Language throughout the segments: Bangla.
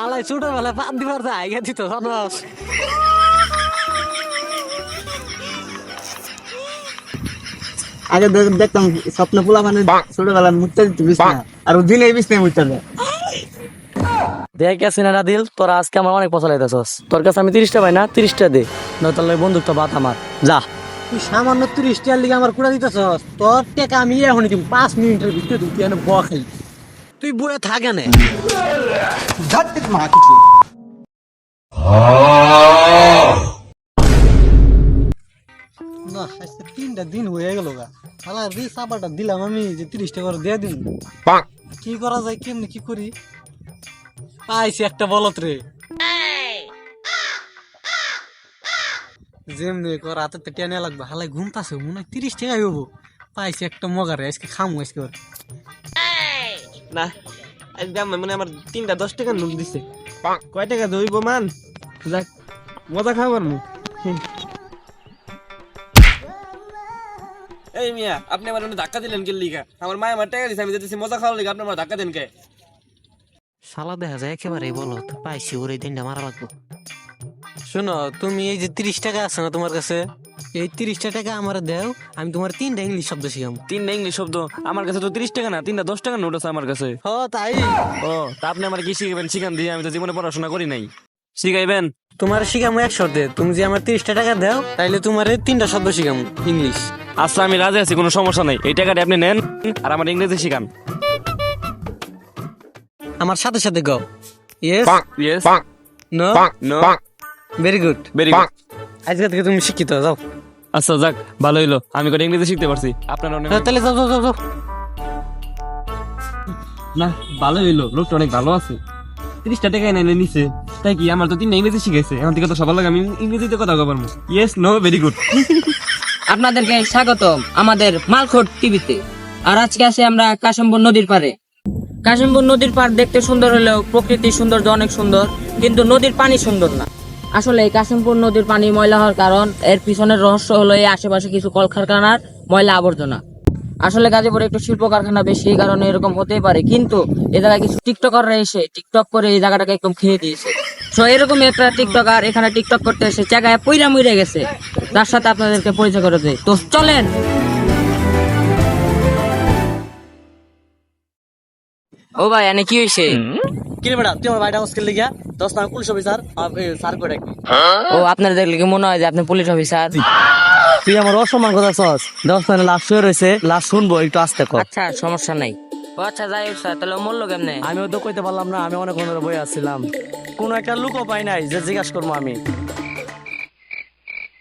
আলাই ছোটবেলা পাত দিবার যায় গেছি তো জানোস। আগে দেখতাম স্বপ্ন পোলা মানে ছোটবেলা মুখতে দিত বিছনা আর দিনে বিছনায় মুখতে দেয়। দেখ গেছি না দিল তোর আজকে আমার অনেক পছন্দ হইতেছস। তোর কাছে আমি 30টা পাই না 30টা দে, নয়তো বন্দুকটা বাত আমার যা। তুই সামান্য 30টার লিগে আমার কুড়া দিতেছস। তোর টেকা আমি এখনই দিব 5 মিনিটের ভিতরে তুই এনে বয়া খাই। তুই বয়ে থাকে না না আজকে 3টা দিন হয়ে গেল গা। শালা রে সাবাটা দিলাম আমি যে 30টা করে দিয়ে দিন। কি করা যায় কেমনে কি করি? পাইছি একটা বলত রে। যেমনি কর রাতে তো টেনে লাগবে হালাই ঘুমতাছে মনে হয় 30 টাকা হইব। পাইছি একটা মগারে আজকে খামু আজকে ওর। না আজকে আমার মানে আমার 3টা 10 টাকা নোট দিছে। কয় টাকা দইব মান? যাক মজা খাবার মু। এই মিয়া আপনি আমার ধাক্কা দিলেন কি লিগা? আমার মা আমার টাকা দিছে আমি যেতেছি মজা খাওয়ার লিগা আপনি আমার ধাক্কা দেন কে? শালা দেখা যায় একেবারে বলো তো পাইছি ওর এই দিনটা মারা লাগবো। শোনো তুমি এই যে 30 টাকা আছে না তোমার কাছে, এই 30টা টাকা আমার দেও, আমি তোমার 3টা ইংলিশ শব্দ শিখাম। 3টা ইংলিশ শব্দ? আমার কাছে তো 30 টাকা না 3টা 10 টাকা নোট আছে আমার কাছে। হ তাই? ও তা আপনি আমার কি শিখাবেন? শিখান দিয়ে আমি তো জীবনে পড়াশোনা করি নাই। শিখাইবেন? তোমার শিখামু এক শর্তে, তুমি যে আমার 30টা টাকা দাও তাইলে তোমার 3টা শব্দ শিখামু ইংলিশ। আচ্ছা আমি রাজি আছি, কোনো সমস্যা নাই। এই টাকাটা আপনি নেন আর আমার ইংরেজি শিখান। আমার সাথে সাথে গাও। Yes yes no no very good. Very good. আজকে থেকে তুমি শিক্ষিত যাও। আচ্ছা যাক ভালো হইলো, আমি করে ইংরেজি শিখতে পারছি। আপনার অনেক তাহলে যাও যাও যাও যাও। না ভালো হইলো, লোকটা অনেক ভালো আছে। 30টা টাকা এনে নিছে তাই কি আমার তো 3টা ইংরেজি শিখাইছে। এখন থেকে তো সবার লাগে আমি ইংরেজিতে কথা কবার মু। Yes no very good. আপনাদেরকে স্বাগতম আমাদের মালখোট টিভিতে। আর আজকে আছি আমরা কাশিমপুর নদীর পাড়ে। কাশিমপুর নদীর পাড় দেখতে সুন্দর হলেও প্রকৃতির সৌন্দর্য অনেক সুন্দর, কিন্তু নদীর পানি সুন্দর না। আসলে এই কাশিমপুর নদীর পানি ময়লা হওয়ার কারণ এর পিছনের রহস্য হলো এই আশেপাশে কিছু কলকারখানার ময়লা আবর্জনা। আসলে গাজীপুরে একটু শিল্প কারখানা বেশি, এই কারণে এরকম হতেই পারে, কিন্তু এই জায়গায় কিছু টিকটকাররা এসে টিকটক করে এই জায়গাটাকে একদম খেয়ে দিয়েছে। তো এরকম একটা টিকটকার এখানে টিকটক করতে এসে জায়গায় পইরা মুইরা গেছে, তার সাথে আপনাদেরকে পরিচয় করে দেয়। তো চলেন। ও ভাই এনে কি হয়েছে? কি রে বেটা তুই আমার বাইটা মুশকিল লিগা 10 টাকা পুলিশ অফিসার স্যার করে। ও আপনার দেখলে কি মনে হয় যে আপনি পুলিশ অফিসার? তুই আমার অসম্মান কথা চস। 10 টাকা লাশ হয়ে রয়েছে, লাশ শুনবো একটু আস্তে কর। আচ্ছা সমস্যা নাই। ও আচ্ছা যাই হোক স্যার, তাহলে মূল্য কেমনে? আমিও তো কইতে পারলাম না, আমি অনেক ধরে বই আসছিলাম, কোন একটা লুকও পাই নাই যে জিজ্ঞাসা করবো আমি।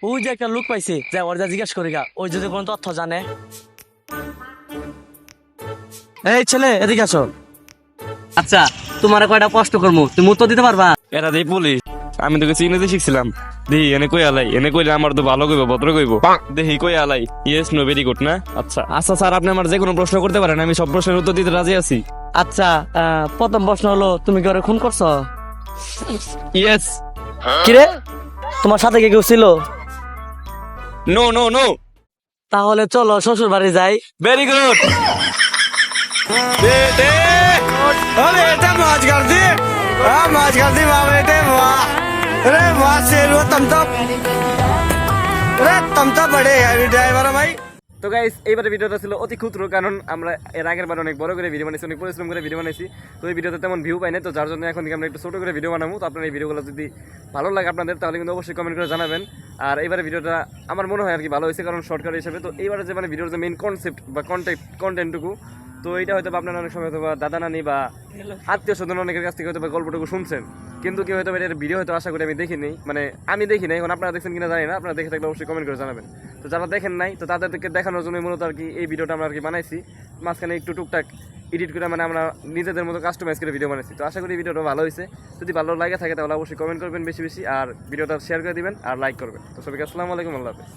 ওই যে একটা লুক পাইছি যে ওর যা জিজ্ঞাসা করি গা, ওই যদি কোনো তথ্য জানে। এই ছেলে এদিকে আসো। আচ্ছা তোমার কয়টা প্রশ্ন করবো, তুমি উত্তর দিতে পারবা? এরা দেই পুলিশ, আমি তোকে ইংরেজি শিখছিলাম। দেখি এনে কই আলাই, এনে কইলে আমার তো ভালো কইব ভদ্র কইব। দেখি কই আলাই। ইয়েস নো ভেরি গুড না? আচ্ছা আচ্ছা স্যার আপনি আমার যে কোনো প্রশ্ন করতে পারেন, আমি সব প্রশ্নের উত্তর দিতে রাজি আছি। আচ্ছা প্রথম প্রশ্ন হলো তুমি কি ওরে খুন করছো? ইয়েস। কিরে তোমার সাথে কে কেউ ছিল? No no no. তাহলে চলো শ্বশুর বাড়ি যাই। Very good. বেটে ও বেটা মौज कर दी, मौज कर दी वाह बेटे वाह। अरे वाह शेरू तुम तो बड़े हैवी ड्राइवर हो भाई। তো গাইস এইবারে ভিডিওটা ছিল অতি ক্ষুদ্র, কারণ আমরা এর আগের বার অনেক বড় করে ভিডিও বানাইছি, অনেক পরিশ্রম করে ভিডিও বানাইছি। তো এই ভিডিওতে তেমন ভিউ পাই না, তো যার জন্য এখন থেকে আমরা একটু ছোট করে ভিডিও বানাবো। তো আপনারা এই ভিডিওগুলো যদি ভালো লাগে আপনাদের তাহলে কিন্তু অবশ্যই কমেন্ট করে জানাবেন। আর এইবারে ভিডিওটা আমার মনে হয় আর কি ভালো হয়েছে, কারণ শর্টকাট হিসেবে। তো এইবারে যে মানে ভিডিওর যে মেইন কনসেপ্ট বা কন্টেন্টটুকু, তো এইটা হয়তো আপনারা অনেক সময় হয়তো বা দাদা নানি বা আত্মীয় স্বজন অনেকের কাছ থেকে হয়তো বা গল্পটুকু শুনছেন, কিন্তু কি হয়তো এর ভিডিও হয়তো আশা করি আমি দেখিনি, মানে আমি দেখি নাই। এখন আপনারা দেখছেন কিনা জানি না, আপনারা দেখে থাকলে অবশ্যই কমেন্ট করে জানাবেন। তো যারা দেখেন নাই তো তাদেরকে দেখানোর জন্য মূলত আর কি এই ভিডিওটা আমরা আর কি বানাইছি। মাঝখানে একটু টুকটাক এডিট করে মানে আমরা নিজেদের মতো কাস্টমাইজ করে ভিডিও বানাইছি। তো আশা করি ভিডিওটা ভালো হয়েছে। যদি ভালো লাগে থাকে তাহলে অবশ্যই কমেন্ট করবেন বেশি বেশি, আর ভিডিওটা শেয়ার করে দিবেন আর লাইক করবেন। তো সবাইকে আসসালামু আলাইকুম, আল্লাহ হাফেজ।